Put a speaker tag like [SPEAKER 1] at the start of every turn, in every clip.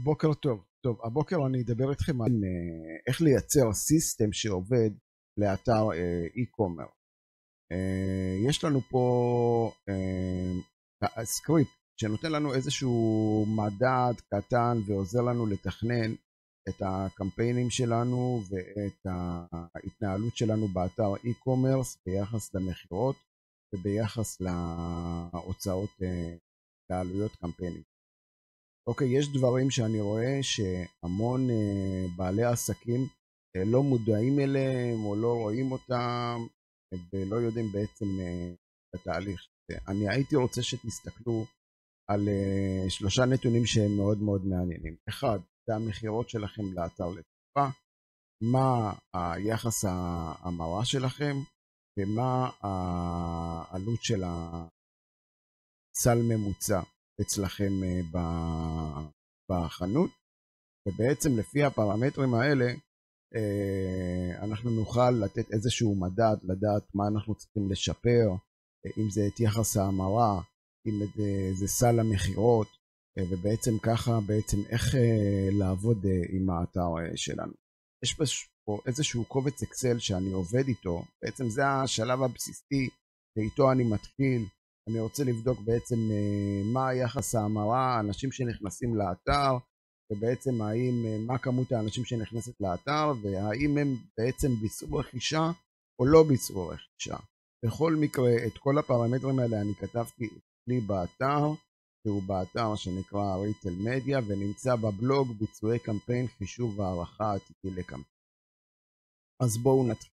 [SPEAKER 1] בוקר טוב. טוב, הבוקר אני אדבר איתכם על איך לייצר סיסטם שעובד לאתר e-commerce. יש לנו פה סקריפט שנותן לנו איזשהו מדד קטן ועוזר לנו לתכנן את הקמפיינים שלנו ואת ההתנהלות שלנו באתר e-commerce ביחס למחירות וביחס להוצאות לעלויות קמפיינים. אוקיי, יש דברים שאני רואה שהמון בעלי עסקים לא מודעים אליהם או לא רואים אותם ולא יודעים בעצם את התהליך. אני הייתי רוצה שתסתכלו על שלושה נתונים שהם מאוד מאוד מעניינים. אחד, זה המחירות שלכם לאתר לתקופה, מה היחס ההמרה שלכם ומה העלות של הסל ממוצע אצלכם בחנות, ובעצם לפי הפרמטרים האלה אנחנו נוכל לתת איזשהו מדד, לדעת מה אנחנו צריכים לשפר, אם זה את יחס ההמרה, אם זה סל המחירות, ובעצם ככה בעצם איך לעבוד עם האתר שלנו. יש פה איזשהו קובץ אקסל שאני עובד איתו, בעצם זה השלב הבסיסי שאיתו אני מתחיל. אני רוצה לבדוק בעצם מה היחס ההמרה, האנשים שנכנסים לאתר, ובעצם מה כמות האנשים שנכנסת לאתר, והאם הם בעצם ביצעו רכישה או לא ביצעו רכישה. בכל מקרה, את כל הפרמטרים האלה אני כתבתי לי באתר, שהוא באתר שנקרא ריטל מדיה, ונמצא בבלוג ביצועי קמפיין, חישוב והערכה עתידי לקמפיין. אז בואו נתחיל,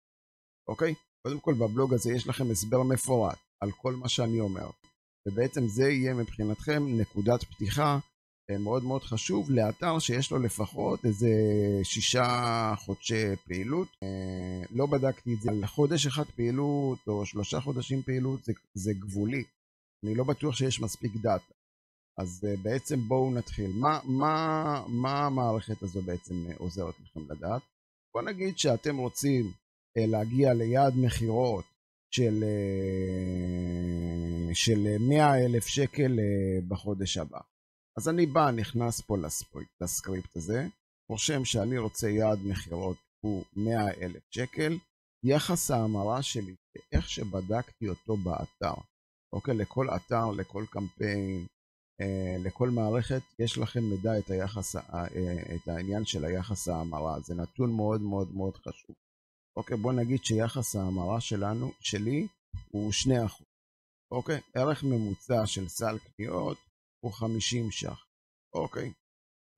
[SPEAKER 1] אוקיי? קודם כל בבלוג הזה יש לכם הסבר מפורט על כל מה שאני אומר, ובעצם זה יהיה מבחינתכם נקודת פתיחה מאוד מאוד חשוב לאתר שיש לו לפחות איזה 6 חודשי פעילות. לא בדקתי את זה על חודש אחד פעילות או 3 חודשים פעילות, זה גבולי, אני לא בטוח שיש מספיק דאטה. אז בעצם בואו נתחיל. מה המערכת הזו בעצם עוזרת לכם לדעת? בוא נגיד שאתם רוצים להגיע ליעד מחירות של 100,000 שקל בחודש הבא. אז אני נכנס פה לסקריפט הזה, רושם שאני רוצה יעד מחירות הוא 100,000 שקל, יחס ההמרה שלי, איך שבדקתי אותו באתר. אוקיי, לכל אתר, לכל קמפיין, לכל מערכת, יש לכם מידע את העניין של היחס ההמרה. זה נתון מאוד מאוד מאוד חשוב. אוקיי, בוא נגיד שיחס ההמרה שלי הוא 2%. אוקיי, ערך ממוצע של סל קניות הוא 50 ש"ח. אוקיי,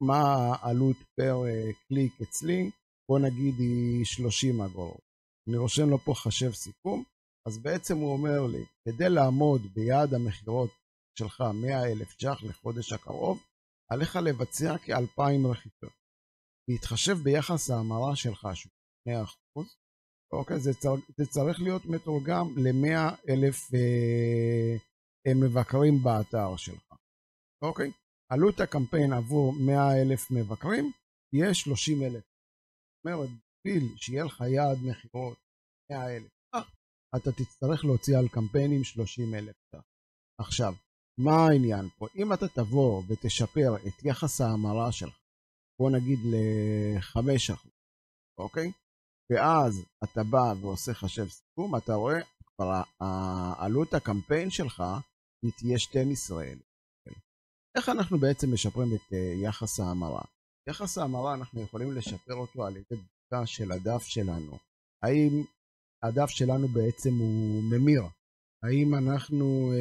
[SPEAKER 1] מה העלות פר קליק אצלי? בוא נגיד היא 30 אגורות. אני רושם לו פה חשב סיכום, אז בעצם הוא אומר לי, כדי לעמוד ביעד המחירות שלך 100,000 ש"ח לחודש הקרוב, עליך לבצע כ-2,000 רכישות. להתחשב ביחס ההמרה שלך שהוא 2%, אוקיי, זה צריך להיות מתורגם ל100,000 מבקרים באתר שלך. אוקיי, עלות הקמפיין עבור 100,000 מבקרים יהיה 30,000. זאת אומרת, בשביל שיהיה לך יעד מחירות 100,000, אתה תצטרך להוציא על קמפיינים 30,000. עכשיו, מה העניין פה? אם אתה תבוא ותשפר את יחס ההמרה שלך, בוא נגיד ל5%, אוקיי? ואז אתה בא ועושה חשב סיכום, אתה רואה כבר העלות הקמפיין שלך היא תהיה 12,000. איך אנחנו בעצם משפרים את יחס ההמרה? יחס ההמרה אנחנו יכולים לשפר אותו על ידי בדיקה של הדף שלנו. האם הדף שלנו בעצם הוא ממיר? האם אנחנו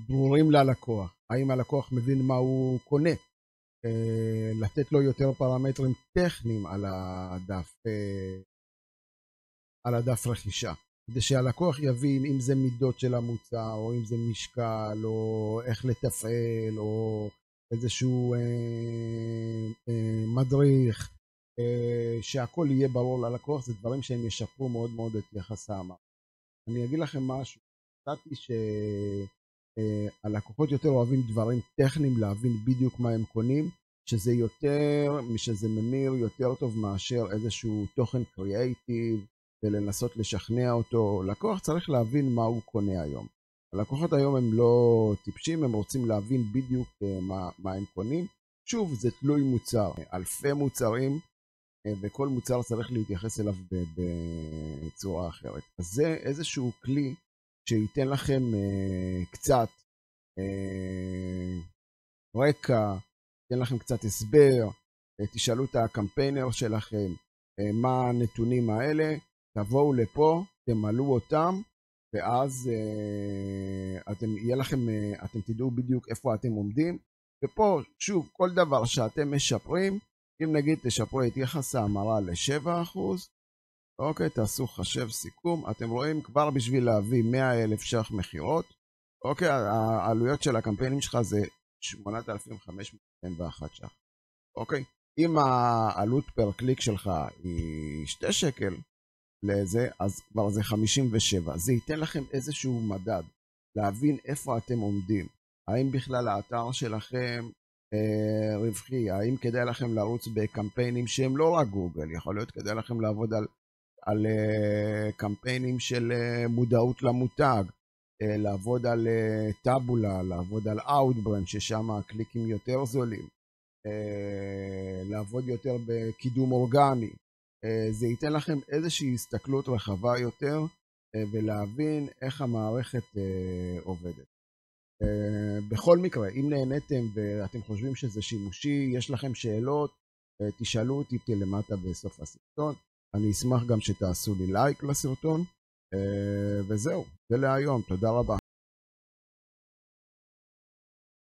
[SPEAKER 1] ברורים ללקוח? האם הלקוח מבין מה הוא קונה? לתת לו יותר פרמטרים טכניים על הדף רכישה, כדי שהלקוח יבין אם זה מידות של המוצר, או אם זה משקל, או איך לתפעל, או איזשהו מדריך, שהכל יהיה ברור ללקוח. זה דברים שהם ישפרו מאוד מאוד את יחס ההמרה. אני אגיד לכם משהו, חשבתי שהלקוחות יותר אוהבים דברים טכניים, להבין בדיוק מה הם קונים, שזה ממיר יותר טוב מאשר איזשהו תוכן קריאייטיב, ולנסות לשכנע אותו. לקוח צריך להבין מה הוא קונה היום. הלקוחות היום הם לא טיפשים, הם רוצים להבין בדיוק מה הם קונים. שוב, זה תלוי מוצר, אלפי מוצרים, וכל מוצר צריך להתייחס אליו בצורה אחרת. אז זה איזשהו כלי שייתן לכם קצת רקע, ייתן לכם קצת הסבר, תשאלו את הקמפיינר שלכם מה הנתונים האלה, תבואו לפה, תמלאו אותם, ואז אתם תדעו בדיוק איפה אתם עומדים. ופה, שוב, כל דבר שאתם משפרים, אם נגיד תשפרו את יחס ההמרה ל7%, אוקיי, תעשו חשב סיכום, אתם רואים כבר בשביל להביא 100,000 ש"ח מחירות, אוקיי, העלויות של הקמפיינים שלך זה 8,521 ש"ח, אוקיי, אם העלות פר קליק שלך היא 2 שקל לזה, אז כבר זה 57, זה ייתן לכם איזשהו מדד, להבין איפה אתם עומדים, האם בכלל האתר שלכם רווחי, האם כדאי לכם לרוץ בקמפיינים שהם לא רק גוגל, יכול להיות כדאי לכם לעבוד על קמפיינים של מודעות למותג, לעבוד על טאבולה, לעבוד על Outbrain, ששם הקליקים יותר זולים, לעבוד יותר בקידום אורגני. זה ייתן לכם איזושהי הסתכלות רחבה יותר, ולהבין איך המערכת עובדת. בכל מקרה, אם נהניתם ואתם חושבים שזה שימושי, יש לכם שאלות, תשאלו אותי למטה בסוף הסרטון. אני אשמח גם שתעשו לי לייק לסרטון, וזהו, זה להיום, תודה רבה.